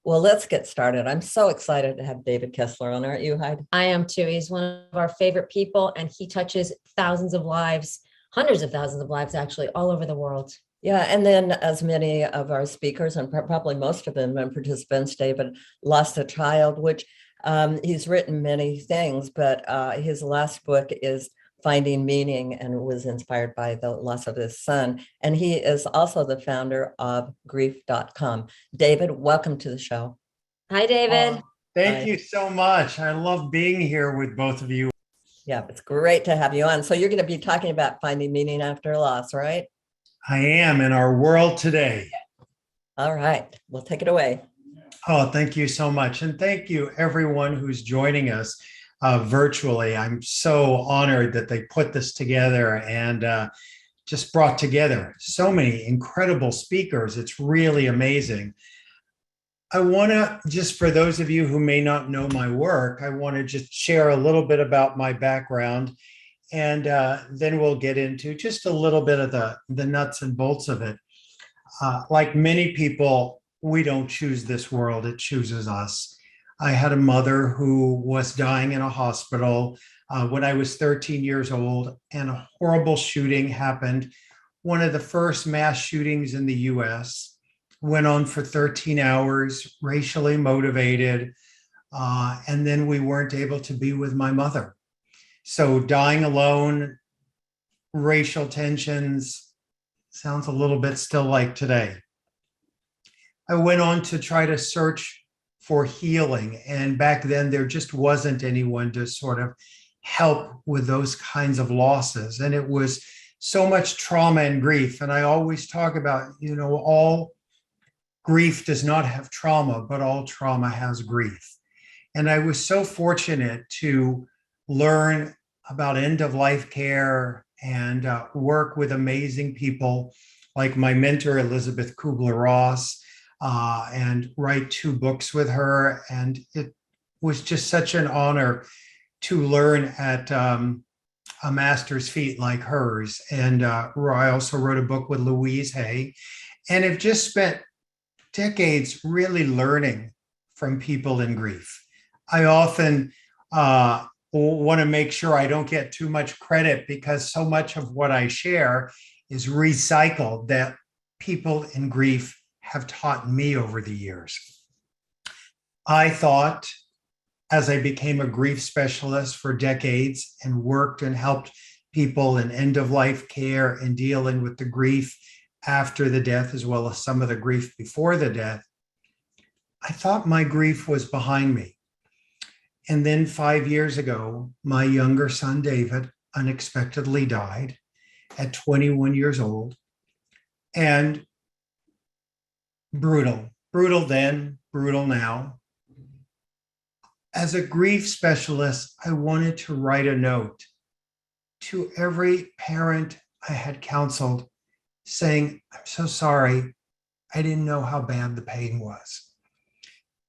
Well, let's get started. I'm so excited to have David Kessler on, aren't you, Hyde? I am too. He's one of our favorite people, and he touches thousands of lives, hundreds of thousands of lives, actually, all over the world. Yeah, and then as many of our speakers, and probably most of them and participants, David lost a child, which he's written many things, but his last book is Finding Meaning and was inspired by the loss of his son. And he is also the founder of grief.com. David, welcome to the show. Hi, David. Thank Hi. you so much. I love being here with both of you. Yeah, it's great to have you on. So you're going to be talking about finding meaning after loss, right? I am in our world today. All right, we'll take it away. Oh, thank you so much. And thank you, everyone who's joining us virtually. I'm so honored that they put this together and just brought together so many incredible speakers. It's really amazing. I want to, just for those of you who may not know my work, I want to just share a little bit about my background, and then we'll get into just a little bit of the nuts and bolts of it. Like many people, we don't choose this world, it chooses us. I had a mother who was dying in a hospital when I was 13 years old, and a horrible shooting happened. One of the first mass shootings in the US. Went on for 13 hours, racially motivated, and then we weren't able to be with my mother. So dying alone, racial tensions, sounds a little bit still like today. I went on to try to search for healing, and back then there just wasn't anyone to sort of help with those kinds of losses. And it was so much trauma and grief. And I always talk about, all grief does not have trauma, but all trauma has grief. And I was so fortunate to learn about end-of-life care and work with amazing people like my mentor, Elizabeth Kubler-Ross, and write 2 books with her. And it was just such an honor to learn at a master's feet like hers. And I also wrote a book with Louise Hay, and have just spent decades really learning from people in grief. I often want to make sure I don't get too much credit, because so much of what I share is recycled that people in grief have taught me over the years. I thought, as I became a grief specialist for decades and worked and helped people in end-of-life care and dealing with the grief after the death, as well as some of the grief before the death, I thought my grief was behind me. And then 5 years ago, my younger son, David, unexpectedly died at 21 years old. And brutal then, brutal now. As a grief specialist, I wanted to write a note to every parent I had counseled, saying, I'm so sorry, I didn't know how bad the pain was.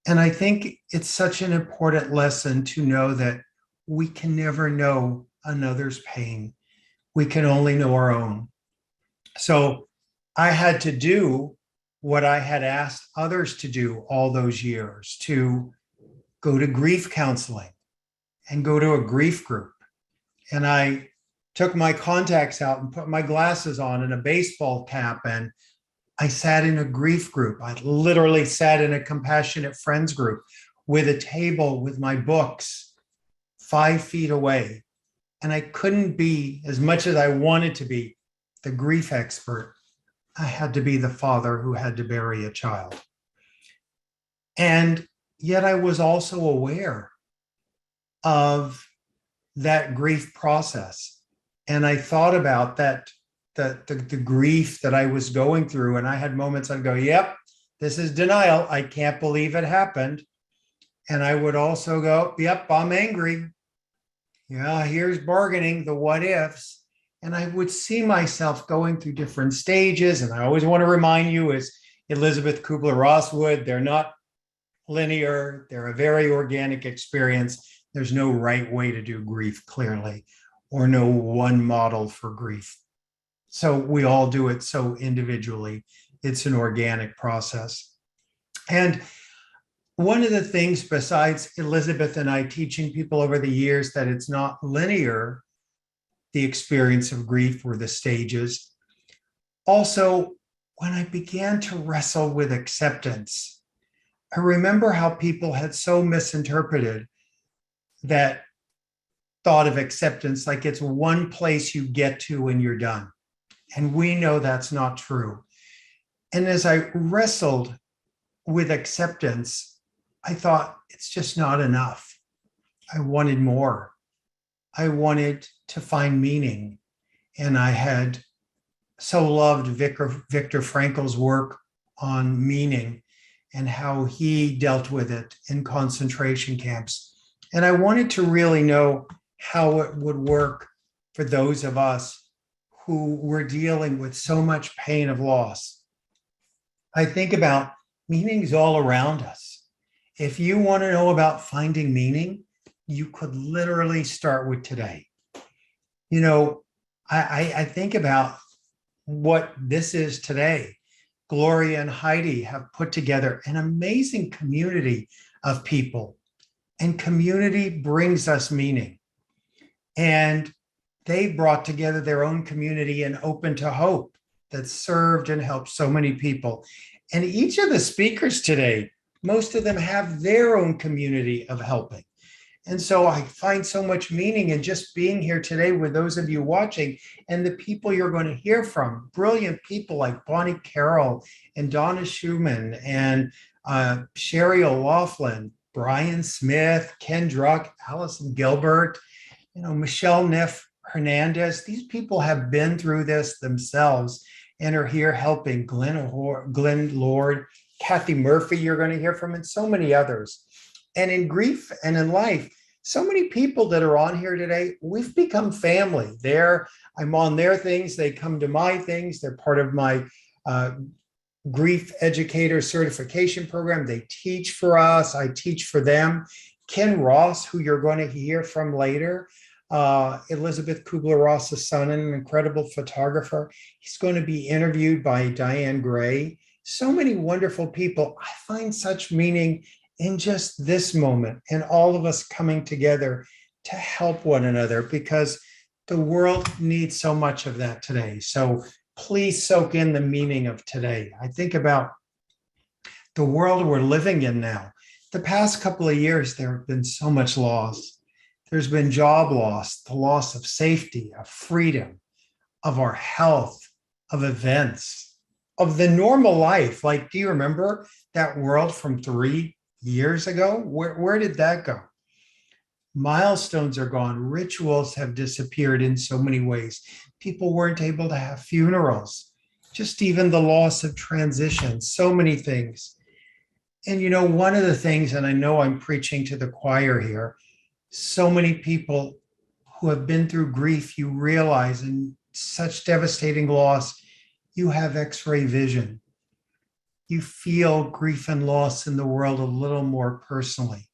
And I think it's such an important lesson to know that we can never know another's pain. We can only know our own. So I had to do what I had asked others to do all those years, to go to grief counseling and go to a grief group. And I took my contacts out and put my glasses on and a baseball cap, and I sat in a grief group. I literally sat in a compassionate friends group with a table with my books 5 feet away. And I couldn't be, as much as I wanted to be, the grief expert. I had to be the father who had to bury a child. And yet I was also aware of that grief process. And I thought about that, the grief that I was going through. And I had moments I'd go, yep, this is denial. I can't believe it happened. And I would also go, yep, I'm angry. Yeah, here's bargaining, the what ifs. And I would see myself going through different stages. And I always want to remind you, as Elizabeth Kubler-Ross would, they're not linear. They're a very organic experience. There's no right way to do grief, clearly, or no one model for grief. So we all do it so individually. It's an organic process. And one of the things, besides Elizabeth and I teaching people over the years that it's not linear, the experience of grief or the stages, also, when I began to wrestle with acceptance, I remember how people had so misinterpreted that thought of acceptance like it's one place you get to and you're done. And we know that's not true. And as I wrestled with acceptance, I thought it's just not enough. I wanted more. I wanted to find meaning. And I had so loved Viktor Frankl's work on meaning and how he dealt with it in concentration camps. And I wanted to really know how it would work for those of us who were dealing with so much pain of loss. I think about meanings all around us. If you want to know about finding meaning, you could literally start with today. You know, I think about what this is today. Gloria and Heidi have put together an amazing community of people, and community brings us meaning. And they brought together their own community and Open to Hope that served and helped so many people. And each of the speakers today, most of them have their own community of helping. And so I find so much meaning in just being here today with those of you watching and the people you're going to hear from. Brilliant people like Bonnie Carroll and Donna Schumann and Sherry O'Loughlin, Brian Smith, Ken Druck, Allison Gilbert, Michelle Neff Hernandez. These people have been through this themselves and are here helping. Glenn Lord, Kathy Murphy, you're going to hear from, and so many others. And in grief and in life, so many people that are on here today, we've become family. I'm on their things. They come to my things. They're part of my grief educator certification program. They teach for us. I teach for them. Ken Ross, who you're going to hear from later, Elizabeth Kubler-Ross's son, and an incredible photographer. He's going to be interviewed by Diane Gray. So many wonderful people. I find such meaning in just this moment and all of us coming together to help one another, because the world needs so much of that today. So please soak in the meaning of today. I think about the world we're living in now. The past couple of years, there have been so much loss. There's been job loss, the loss of safety, of freedom, of our health, of events, of the normal life. Like, do you remember that world from 3 years ago? Where did that go? Milestones are gone. Rituals have disappeared in so many ways. People weren't able to have funerals. Just even the loss of transition, so many things. And one of the things, and I know I'm preaching to the choir here, so many people who have been through grief, you realize in such devastating loss, you have X-ray vision. You feel grief and loss in the world a little more personally.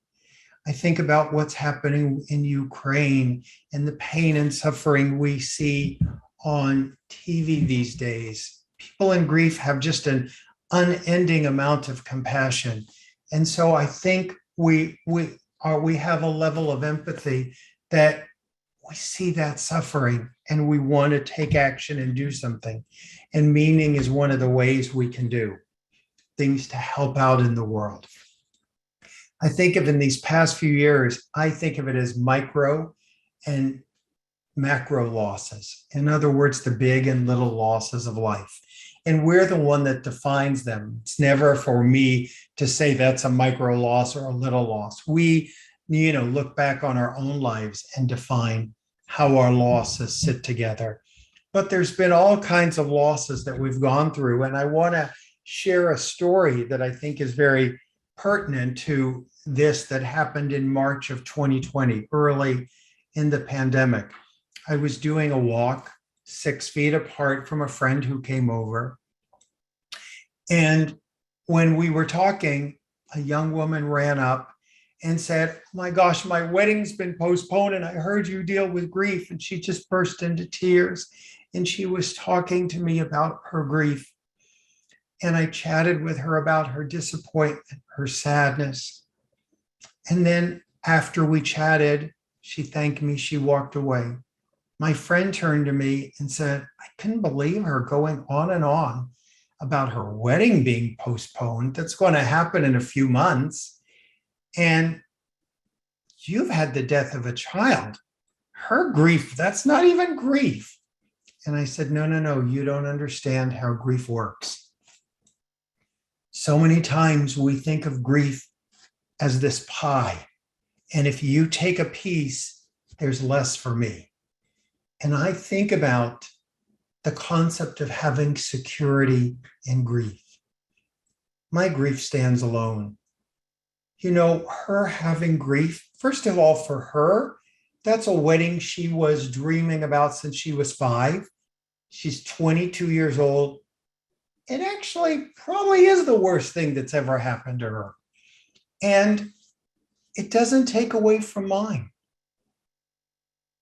I think about what's happening in Ukraine and the pain and suffering we see on TV these days. People in grief have just an unending amount of compassion. And so I think we have a level of empathy that we see that suffering and we want to take action and do something. And meaning is one of the ways we can do things to help out in the world. I think of in these past few years, I think of it as micro and macro losses. In other words, the big and little losses of life. And we're the one that defines them. It's never for me to say that's a micro loss or a little loss. We, look back on our own lives and define how our losses sit together. But there's been all kinds of losses that we've gone through. And I want to share a story that I think is very pertinent to this that happened in March of 2020, early in the pandemic. I was doing a walk 6 feet apart from a friend who came over. And when we were talking, a young woman ran up and said, "Oh my gosh, my wedding's been postponed and I heard you deal with grief." And she just burst into tears. And she was talking to me about her grief. And I chatted with her about her disappointment, her sadness, And then after we chatted, she thanked me, she walked away. My friend turned to me and said, I couldn't believe her going on and on about her wedding being postponed. That's going to happen in a few months. And you've had the death of a child. Her grief, that's not even grief. And I said, no, no, no, you don't understand how grief works. So many times we think of grief as this pie. And if you take a piece, there's less for me. And I think about the concept of having security in grief. My grief stands alone. You know, her having grief, first of all, for her, that's a wedding she was dreaming about since she was 5. She's 22 years old. It actually probably is the worst thing that's ever happened to her. And it doesn't take away from mine.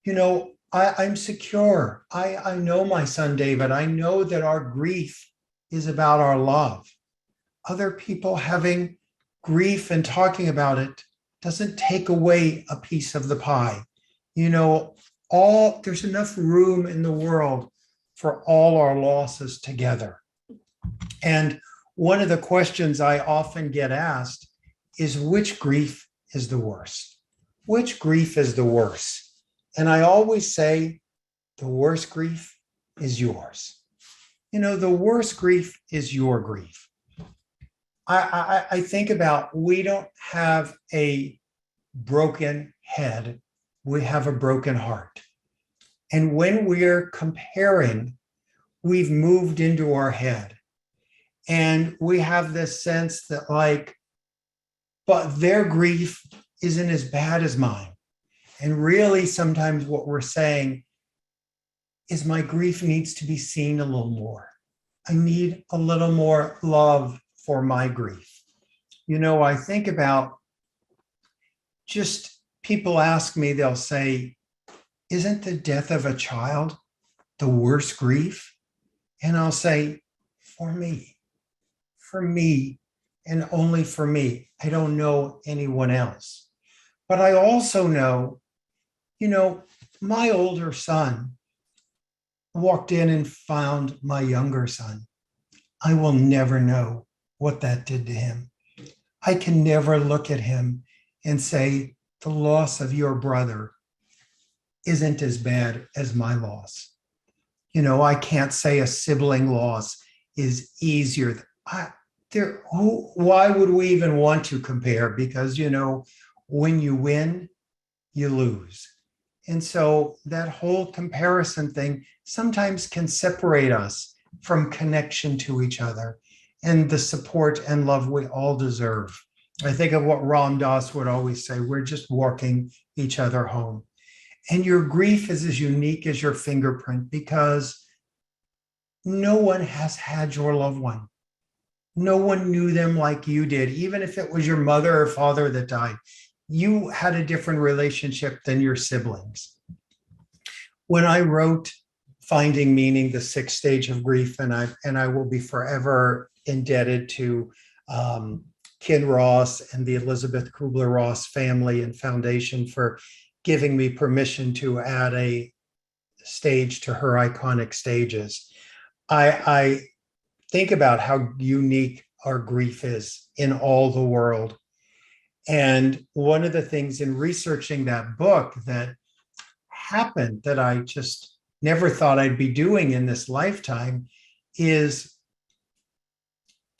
You know, I'm secure. I know my son, David. I know that our grief is about our love. Other people having grief and talking about it doesn't take away a piece of the pie. You know, there's enough room in the world for all our losses together. And one of the questions I often get asked is, which grief is the worst? Which grief is the worst? And I always say, the worst grief is yours. You know, the worst grief is your grief. I think about, we don't have a broken head, we have a broken heart. And when we're comparing, we've moved into our head. And we have this sense that, like, but their grief isn't as bad as mine. And really, sometimes what we're saying is, my grief needs to be seen a little more. I need a little more love for my grief. You know, I think about, just people ask me, they'll say, isn't the death of a child the worst grief? And I'll say, for me, and only for me. I don't know anyone else. But I also know, you know, my older son walked in and found my younger son. I will never know what that did to him. I can never look at him and say, the loss of your brother isn't as bad as my loss. You know, I can't say a sibling loss is easier. Why would we even want to compare? Because, you know, when you win, you lose. And so that whole comparison thing sometimes can separate us from connection to each other and the support and love we all deserve. I think of what Ram Dass would always say, we're just walking each other home. And your grief is as unique as your fingerprint, because no one has had your loved one. No one knew them like you did. Even if it was your mother or father that died, you had a different relationship than your siblings. When I wrote Finding Meaning, the 6th stage of grief, and I will be forever indebted to Ken Ross and the Elizabeth Kubler-Ross family and foundation for giving me permission to add a stage to her iconic stages. I think about how unique our grief is in all the world. And one of the things in researching that book that happened that I just never thought I'd be doing in this lifetime is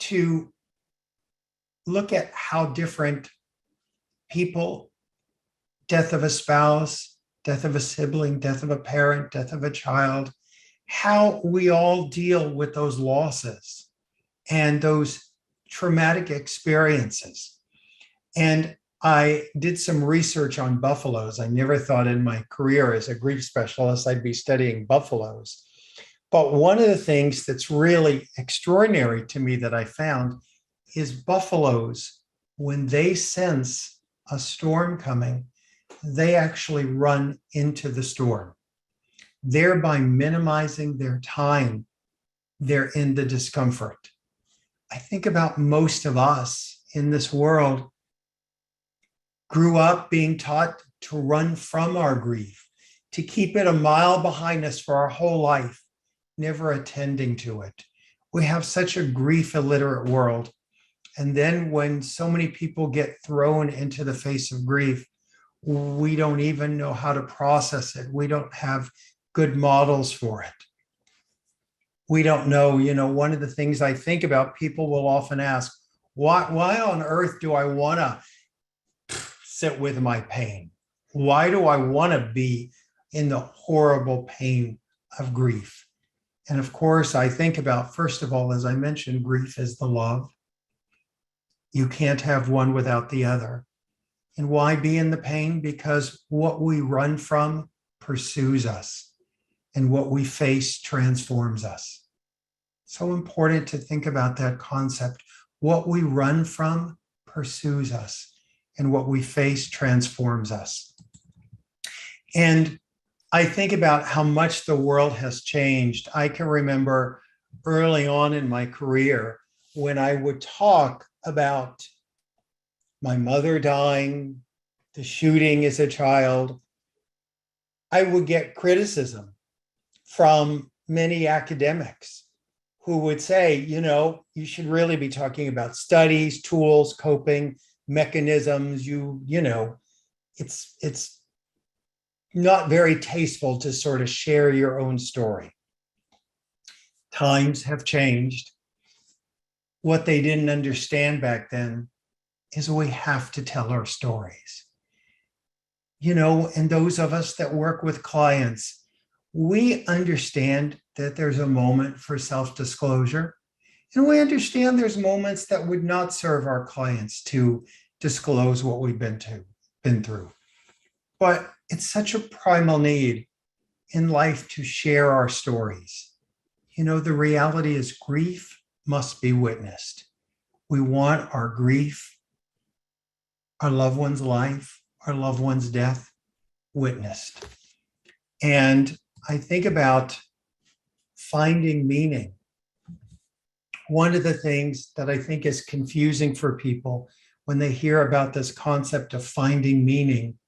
to look at how different people, death of a spouse, death of a sibling, death of a parent, death of a child, how we all deal with those losses and those traumatic experiences. And I did some research on buffaloes. I never thought in my career as a grief specialist I'd be studying buffaloes. But one of the things that's really extraordinary to me that I found is buffaloes, when they sense a storm coming, they actually run into the storm, thereby minimizing their time they're in the discomfort. I think about most of us in this world, grew up being taught to run from our grief, to keep it a mile behind us for our whole life, never attending to it. We have such a grief illiterate world. And then when so many people get thrown into the face of grief, we don't even know how to process it. We don't have good models for it. We don't know, one of the things I think about, people will often ask, why on earth do I want to sit with my pain? Why do I want to be in the horrible pain of grief? And of course, I think about, first of all, as I mentioned, grief is the love. You can't have one without the other. And why be in the pain? Because what we run from pursues us, and what we face transforms us. So important to think about that concept. What we run from pursues us, and what we face transforms us. And I think about how much the world has changed. I can remember early on in my career when I would talk about my mother dying, the shooting as a child, I would get criticism from many academics who would say, you should really be talking about studies, tools, coping mechanisms. It's not very tasteful to sort of share your own story. Times have changed. What they didn't understand back then is we have to tell our stories. And those of us that work with clients, we understand that there's a moment for self-disclosure, and we understand there's moments that would not serve our clients to disclose what we've been through. But it's such a primal need in life to share our stories. The reality is grief must be witnessed. We want our grief, our loved one's life, our loved one's death witnessed. And I think about finding meaning. One of the things that I think is confusing for people when they hear about this concept of finding meaning,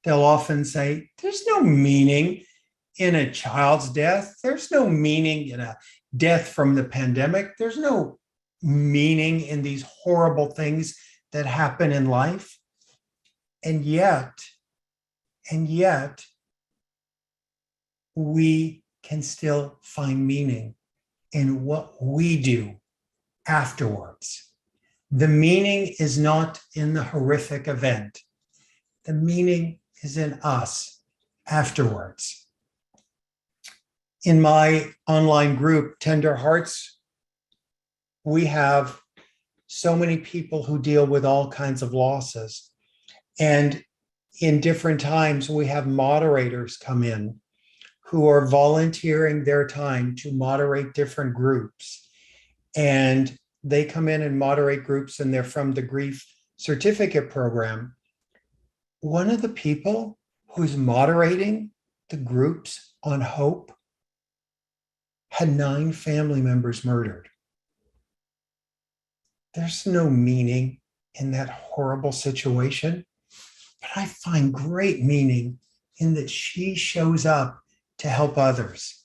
they'll often say, there's no meaning in a child's death. There's no meaning in a death from the pandemic. There's no meaning in these horrible things that happen in life. And yet, we can still find meaning in what we do afterwards. The meaning is not in the horrific event. The meaning is in us afterwards. In my online group, Tender Hearts, we have so many people who deal with all kinds of losses. And in different times, we have moderators come in who are volunteering their time to moderate different groups. And they come in and moderate groups, and they're from the Grief Certificate Program. One of the people who's moderating the groups on hope had 9 family members murdered. There's no meaning in that horrible situation, but I find great meaning in that she shows up to help others.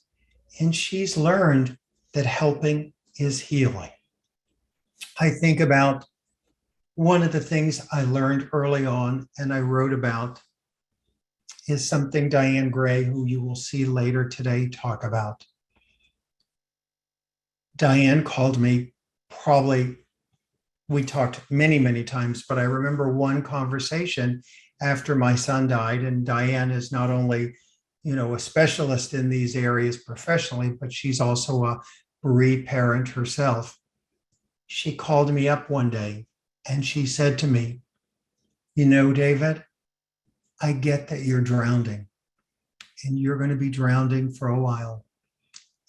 And she's learned that helping is healing. I think about one of the things I learned early on and I wrote about is something Diane Gray, who you will see later today, talk about. Diane called me, we talked many, many times, but I remember one conversation after my son died, and Diane is not only, a specialist in these areas professionally, but she's also a bereaved parent herself. She called me up one day and she said to me, David, I get that you're drowning and you're going to be drowning for a while.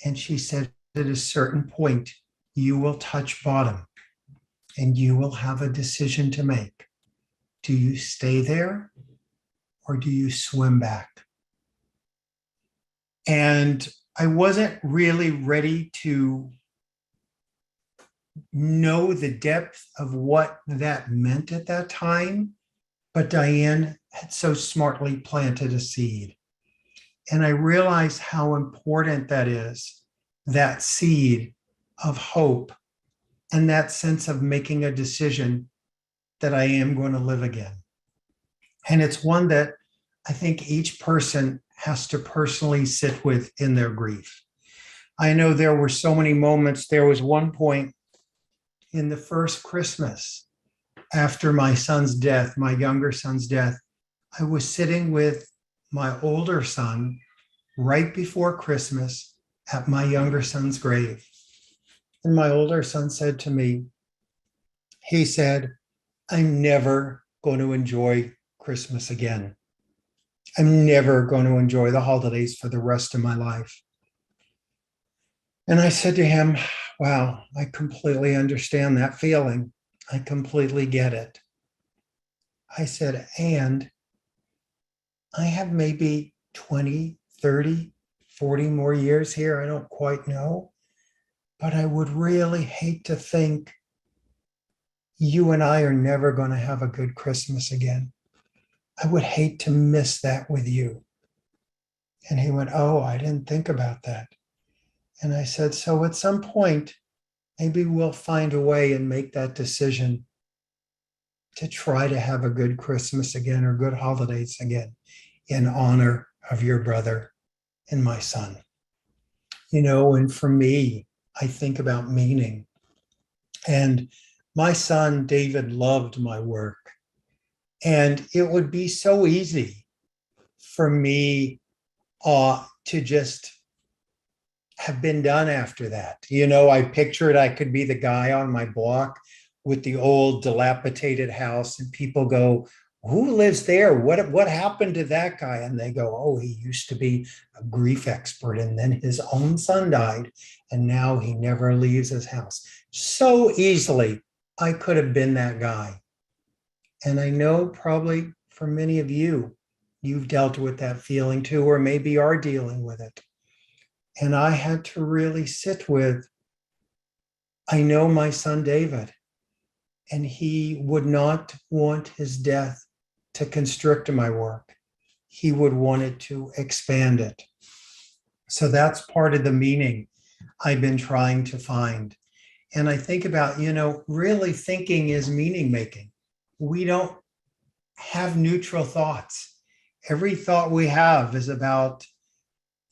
And she said, at a certain point, you will touch bottom and you will have a decision to make. Do you stay there or do you swim back? And I wasn't really ready to know the depth of what that meant at that time. But Diane had so smartly planted a seed. And I realized how important that is, that seed of hope and that sense of making a decision that I am going to live again. And it's one that I think each person has to personally sit with in their grief. I know there were so many moments. There was one point in the first Christmas after my son's death, my younger son's death, I was sitting with my older son right before Christmas at my younger son's grave. And my older son said to me, he said, I'm never going to enjoy Christmas again. I'm never going to enjoy the holidays for the rest of my life. And I said to him, wow, I completely understand that feeling. I completely get it. I said, and I have maybe 20, 30, 40 more years here. I don't quite know. But I would really hate to think you and I are never going to have a good Christmas again. I would hate to miss that with you. And he went, oh, I didn't think about that. And I said, so at some point, maybe we'll find a way and make that decision to try to have a good Christmas again or good holidays again in honor of your brother and my son. You know, and for me, I think about meaning. And my son, David, loved my work. And it would be so easy for me to just have been done after that. You know, I pictured I could be the guy on my block with the old dilapidated house, and people go, who lives there? What happened to that guy? And they go, oh, he used to be a grief expert, and then his own son died, and now he never leaves his house. So easily, I could have been that guy. And I know probably for many of you, you've dealt with that feeling too, or maybe are dealing with it. And I had to really sit with, I know my son David, and he would not want his death to constrict my work. He would want it to expand it. So that's part of the meaning I've been trying to find. And I think about, you know, really thinking is meaning making. We don't have neutral thoughts. Every thought we have is about,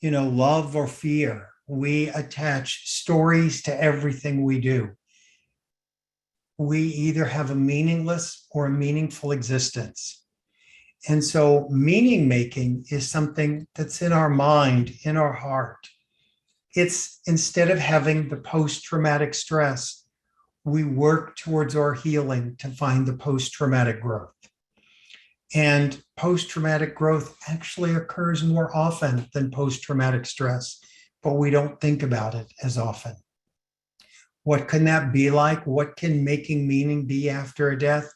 you know, love or fear. We attach stories to everything we do. We either have a meaningless or a meaningful existence. And so meaning making is something that's in our mind, in our heart. It's instead of having the post-traumatic stress, we work towards our healing to find the post-traumatic growth. And post-traumatic growth actually occurs more often than post-traumatic stress, but we don't think about it as often. What can that be like? What can making meaning be after a death?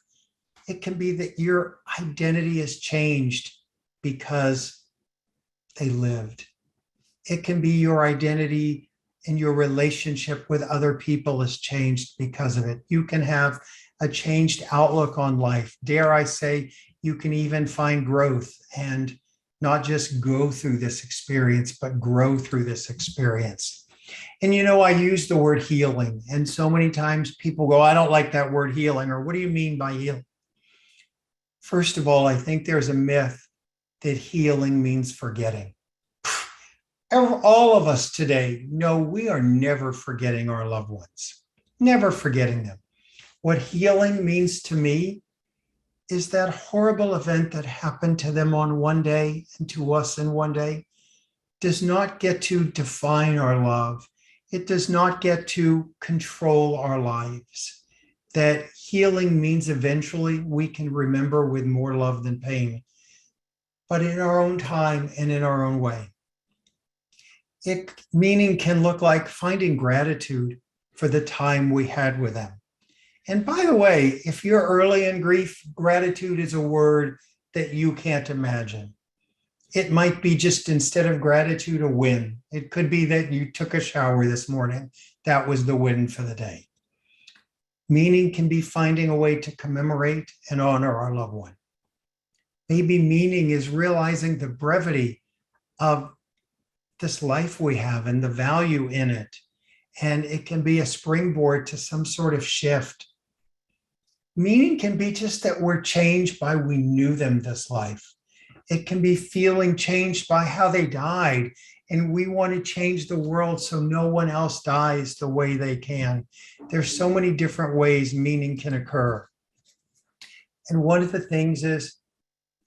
It can be that your identity has changed because they lived. It can be your identity and your relationship with other people has changed because of it. You can have a changed outlook on life. Dare I say, you can even find growth and not just go through this experience, but grow through this experience. And, you know, I use the word healing, and so many times people go, I don't like that word healing, or what do you mean by healing? First of all, I think there's a myth that healing means forgetting. All of us today know we are never forgetting our loved ones, never forgetting them. What healing means to me is that horrible event that happened to them on one day and to us in one day does not get to define our love. It does not get to control our lives. That healing means eventually we can remember with more love than pain, but in our own time and in our own way. Meaning can look like finding gratitude for the time we had with them. And by the way, if you're early in grief, gratitude is a word that you can't imagine. It might be just instead of gratitude, a win. It could be that you took a shower this morning. That was the win for the day. Meaning can be finding a way to commemorate and honor our loved one. Maybe meaning is realizing the brevity of this life we have and the value in it. And it can be a springboard to some sort of shift. Meaning can be just that we're changed by we knew them this life. It can be feeling changed by how they died. And we want to change the world so no one else dies the way they can. There's so many different ways meaning can occur. And one of the things is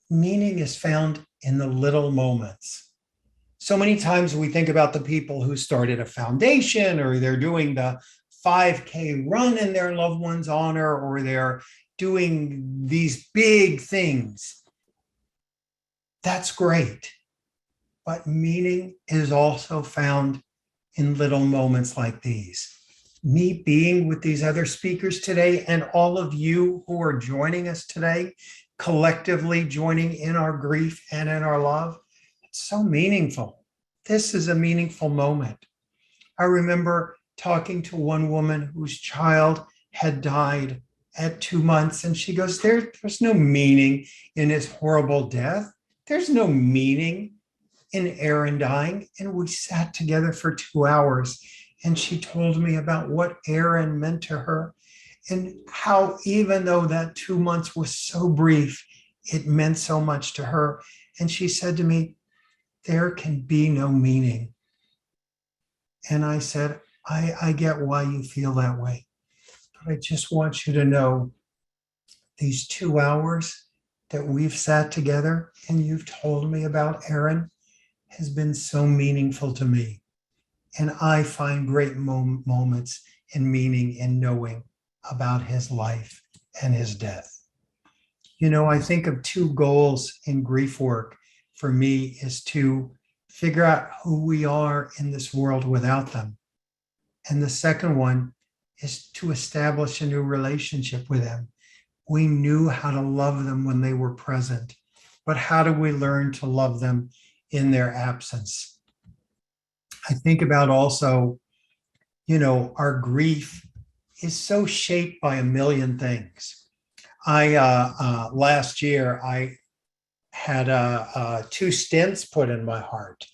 meaning is found in the little moments. So many times we think about the people who started a foundation, or they're doing the 5K run in their loved one's honor, or they're doing these big things. That's great. But meaning is also found in little moments like these. Me being with these other speakers today, and all of you who are joining us today, collectively joining in our grief and in our love, it's so meaningful. This is a meaningful moment. I remember talking to one woman whose child had died at 2 months, and she goes, there's no meaning in his horrible death. There's no meaning in Aaron dying. And we sat together for 2 hours, and she told me about what Aaron meant to her, and how even though that 2 months was so brief, it meant so much to her. And she said to me, there can be no meaning. And I said, I get why you feel that way. But I just want you to know these 2 hours that we've sat together and you've told me about Aaron has been so meaningful to me. And I find great moments and meaning in knowing about his life and his death. You know, I think of 2 goals in grief work for me is to figure out who we are in this world without them. And the second one is to establish a new relationship with them. We knew how to love them when they were present, but how do we learn to love them in their absence? I think about also, you know, our grief is so shaped by a million things. Last year, I had 2 stents put in my heart.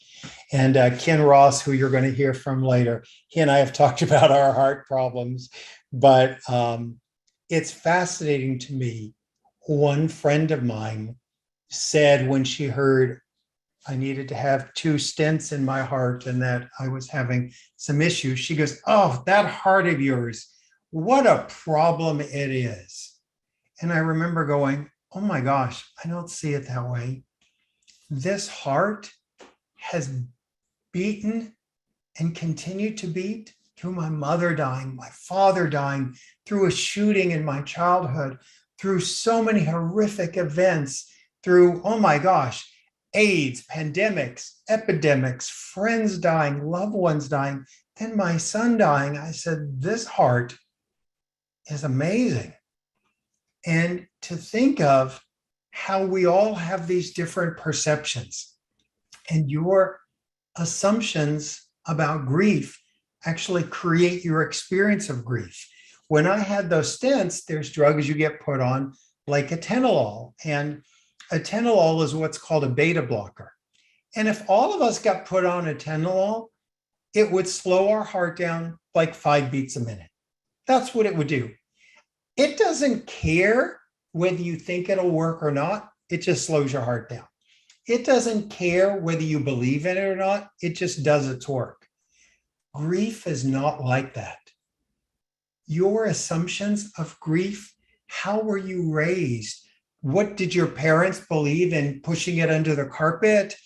And Ken Ross, who you're going to hear from later, he and I have talked about our heart problems, but it's fascinating to me. One friend of mine said when she heard I needed to have 2 stents in my heart and that I was having some issues, she goes, oh, that heart of yours, what a problem it is. And I remember going, oh my gosh, I don't see it that way. This heart has beaten and continued to beat through my mother dying, my father dying, through a shooting in my childhood, through so many horrific events, through, oh my gosh, AIDS, pandemics, epidemics, friends dying, loved ones dying, then my son dying. I said, this heart is amazing. And to think of how we all have these different perceptions, and your assumptions about grief actually create your experience of grief. When I had those stents, there's drugs you get put on like atenolol, and atenolol is what's called a beta blocker. And if all of us got put on atenolol, it would slow our heart down like 5 beats a minute. That's what it would do. It doesn't care whether you think it'll work or not. It just slows your heart down. It doesn't care whether you believe in it or not. It just does its work. Grief is not like that. Your assumptions of grief, how were you raised? What did your parents believe in pushing it under the carpet?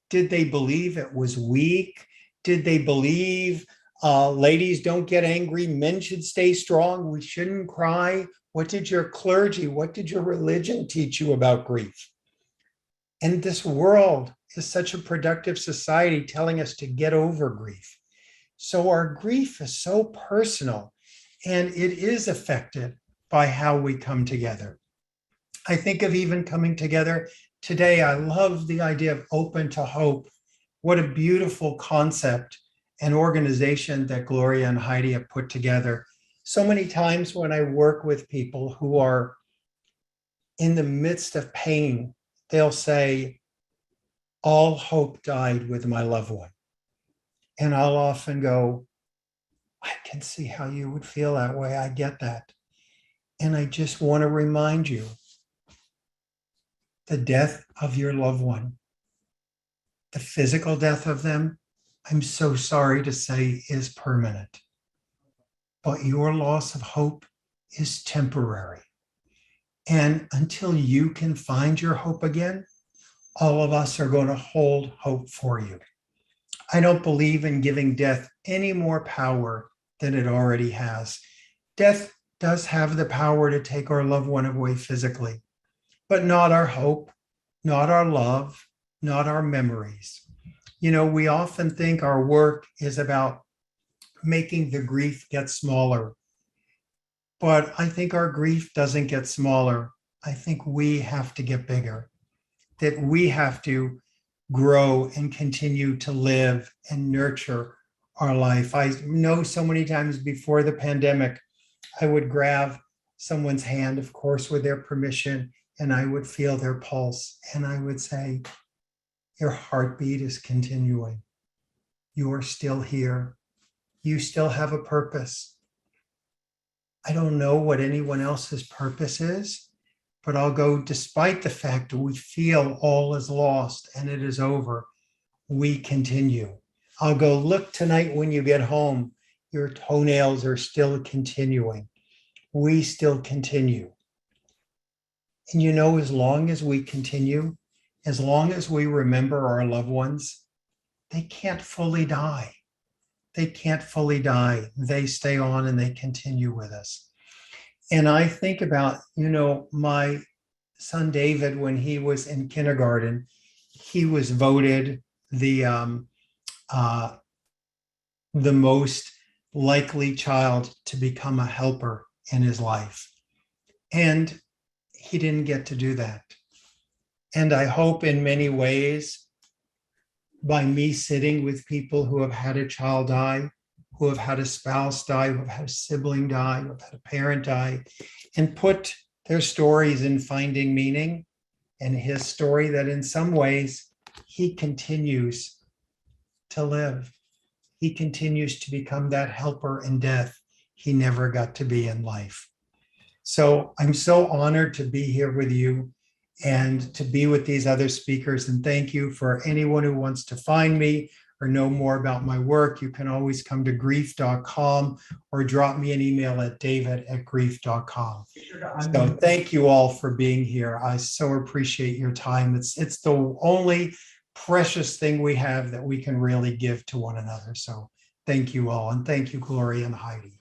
Did they believe it was weak? Did they believe ladies don't get angry, men should stay strong, we shouldn't cry? What did your clergy, what did your religion teach you about grief? And this world is such a productive society telling us to get over grief. So our grief is so personal, and it is affected by how we come together. I think of even coming together today. I love the idea of open to hope. What a beautiful concept and organization that Gloria and Heidi have put together. So many times when I work with people who are in the midst of pain they'll say, all hope died with my loved one. And I'll often go, I can see how you would feel that way. I get that. And I just want to remind you, the death of your loved one, the physical death of them, I'm so sorry to say, is permanent. But your loss of hope is temporary. And until you can find your hope again, all of us are going to hold hope for you. I don't believe in giving death any more power than it already has. Death does have the power to take our loved one away physically, but not our hope, not our love, not our memories. You know, we often think our work is about making the grief get smaller, but I think our grief doesn't get smaller. I think we have to get bigger, that we have to grow and continue to live and nurture our life. I know so many times before the pandemic, I would grab someone's hand, of course, with their permission, and I would feel their pulse. And I would say, your heartbeat is continuing. You are still here. You still have a purpose. I don't know what anyone else's purpose is, but I'll go, despite the fact that we feel all is lost and it is over, we continue. I'll go, look tonight when you get home, your toenails are still continuing. We still continue. And you know, as long as we continue, as long as we remember our loved ones, they can't fully die. They can't fully die. They stay on and they continue with us. And I think about, you know, my son David, when he was in kindergarten, he was voted the most likely child to become a helper in his life. And he didn't get to do that. And I hope in many ways, by me sitting with people who have had a child die, who have had a spouse die, who have had a sibling die, who have had a parent die, and put their stories in finding meaning, and his story that in some ways he continues to live. He continues to become that helper in death he never got to be in life. So I'm so honored to be here with you and to be with these other speakers. And thank you. For anyone who wants to find me or know more about my work, you can always come to grief.com or drop me an email at david@grief.com. So thank you all for being here. I so appreciate your time. It's the only precious thing we have that we can really give to one another. So thank you all. And thank you, Gloria and Heidi.